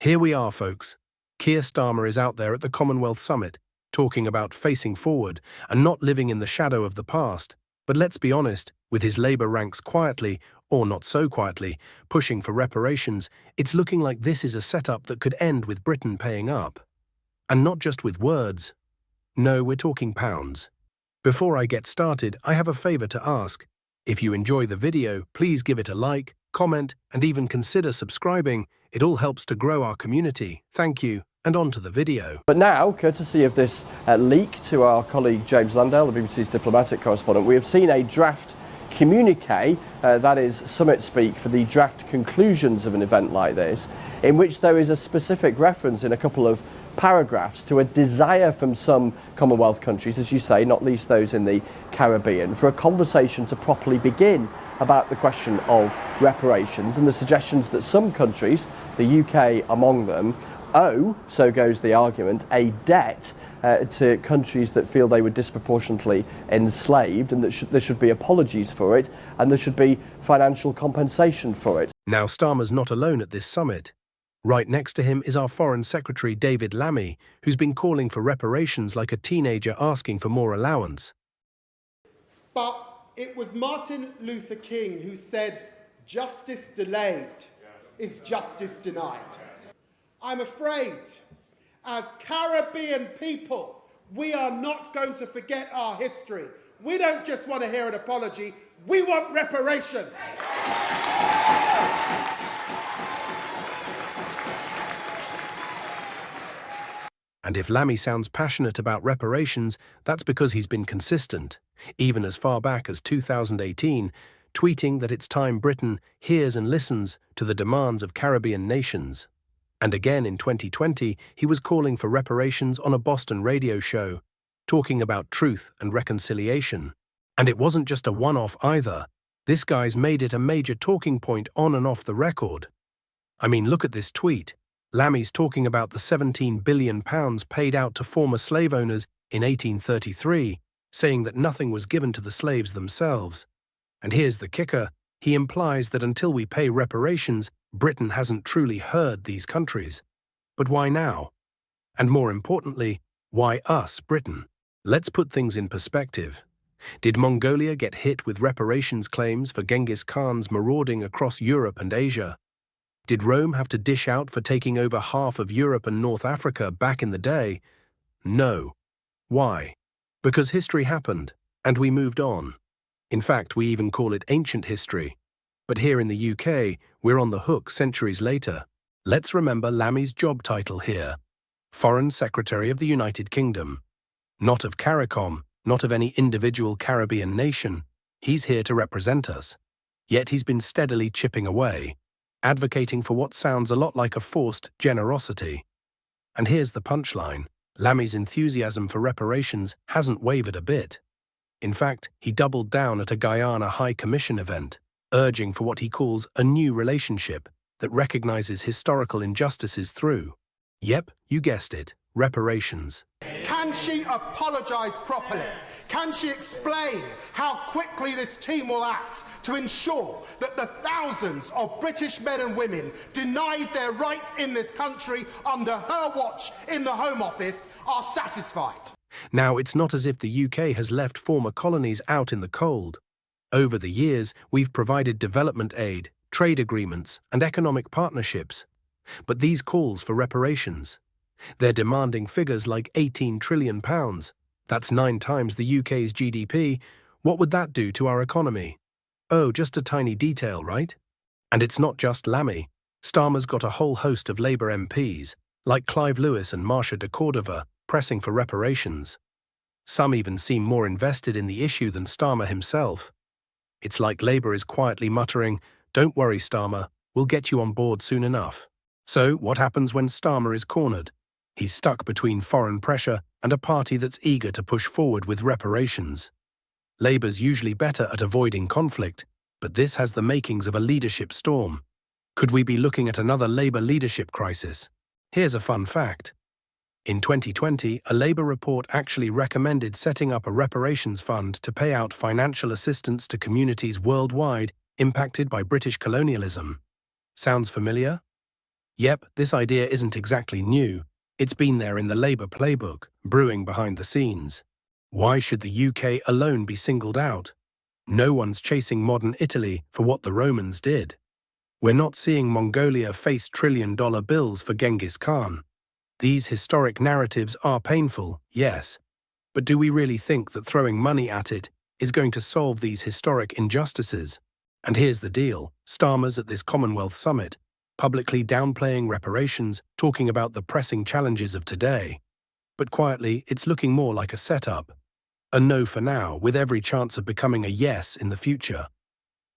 Here we are, folks. Keir Starmer is out there at the Commonwealth Summit, talking about facing forward and not living in the shadow of the past. But let's be honest, with his Labour ranks quietly, or not so quietly, pushing for reparations, it's looking like this is a setup that could end with Britain paying up. And not just with words. No, we're talking pounds. Before I get started, I have a favour to ask. If you enjoy the video, please give it a like, comment, and even consider subscribing. It all helps to grow our community. Thank you, and on to the video. But now, courtesy of this leak to our colleague James Landale, the BBC's diplomatic correspondent, we have seen a draft communique, that is summit speak for the draft conclusions of an event like this, in which there is a specific reference in a couple of paragraphs to a desire from some Commonwealth countries, as you say, not least those in the Caribbean, for a conversation to properly begin about the question of reparations, and the suggestions that some countries, the UK among them, owe, so goes the argument, a debt to countries that feel they were disproportionately enslaved, and that there should be apologies for it, and there should be financial compensation for it. Now, Starmer's not alone at this summit. Right next to him is our Foreign Secretary David Lammy, who's been calling for reparations like a teenager asking for more allowance. But it was Martin Luther King who said, "Justice delayed is justice denied." I'm afraid, as Caribbean people, we are not going to forget our history. We don't just want to hear an apology, we want reparation. And if Lammy sounds passionate about reparations, that's because he's been consistent, even as far back as 2018, tweeting that it's time Britain hears and listens to the demands of Caribbean nations. And again in 2020, he was calling for reparations on a Boston radio show, talking about truth and reconciliation. And it wasn't just a one-off either. This guy's made it a major talking point on and off the record. I mean, look at this tweet. Lammy's talking about the £17 billion paid out to former slave owners in 1833, saying that nothing was given to the slaves themselves. And here's the kicker. He implies that until we pay reparations, Britain hasn't truly heard these countries. But why now? And more importantly, why us, Britain? Let's put things in perspective. Did Mongolia get hit with reparations claims for Genghis Khan's marauding across Europe and Asia? Did Rome have to dish out for taking over half of Europe and North Africa back in the day? No. Why? Because history happened, and we moved on. In fact, we even call it ancient history. But here in the UK, we're on the hook centuries later. Let's remember Lammy's job title here. Foreign Secretary of the United Kingdom. Not of CARICOM, not of any individual Caribbean nation. He's here to represent us. Yet he's been steadily chipping away, advocating for what sounds a lot like a forced generosity. And here's the punchline. Lammy's enthusiasm for reparations hasn't wavered a bit. In fact, he doubled down at a Guyana High Commission event, urging for what he calls a new relationship that recognizes historical injustices through, yep, you guessed it, reparations. Can she apologise properly? Can she explain how quickly this team will act to ensure that the thousands of British men and women denied their rights in this country under her watch in the Home Office are satisfied? Now, it's not as if the UK has left former colonies out in the cold. Over the years, we've provided development aid, trade agreements, and economic partnerships. But these calls for reparations, they're demanding figures like £18 trillion. That's 9 times the UK's GDP. What would that do to our economy? Oh, just a tiny detail, right? And it's not just Lammy. Starmer's got a whole host of Labour MPs, like Clive Lewis and Marcia de Cordova, pressing for reparations. Some even seem more invested in the issue than Starmer himself. It's like Labour is quietly muttering, "Don't worry, Starmer, we'll get you on board soon enough." So, what happens when Starmer is cornered? He's stuck between foreign pressure and a party that's eager to push forward with reparations. Labour's usually better at avoiding conflict, but this has the makings of a leadership storm. Could we be looking at another Labour leadership crisis? Here's a fun fact. In 2020, a Labour report actually recommended setting up a reparations fund to pay out financial assistance to communities worldwide impacted by British colonialism. Sounds familiar? Yep, this idea isn't exactly new. It's been there in the Labour playbook, brewing behind the scenes. Why should the UK alone be singled out? No one's chasing modern Italy for what the Romans did. We're not seeing Mongolia face trillion-dollar bills for Genghis Khan. These historic narratives are painful, yes, but do we really think that throwing money at it is going to solve these historic injustices? And here's the deal: Starmer's at this Commonwealth summit, publicly downplaying reparations, talking about the pressing challenges of today. But quietly, it's looking more like a setup. A no for now, with every chance of becoming a yes in the future.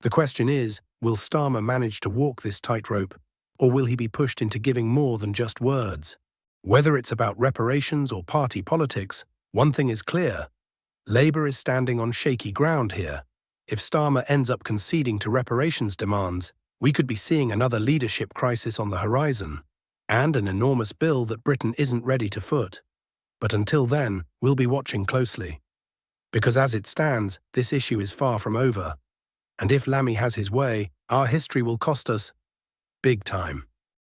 The question is, will Starmer manage to walk this tightrope, or will he be pushed into giving more than just words? Whether it's about reparations or party politics, one thing is clear: Labour is standing on shaky ground here. If Starmer ends up conceding to reparations demands, we could be seeing another leadership crisis on the horizon, and an enormous bill that Britain isn't ready to foot. But until then, we'll be watching closely. Because as it stands, this issue is far from over. And if Lammy has his way, our history will cost us big time.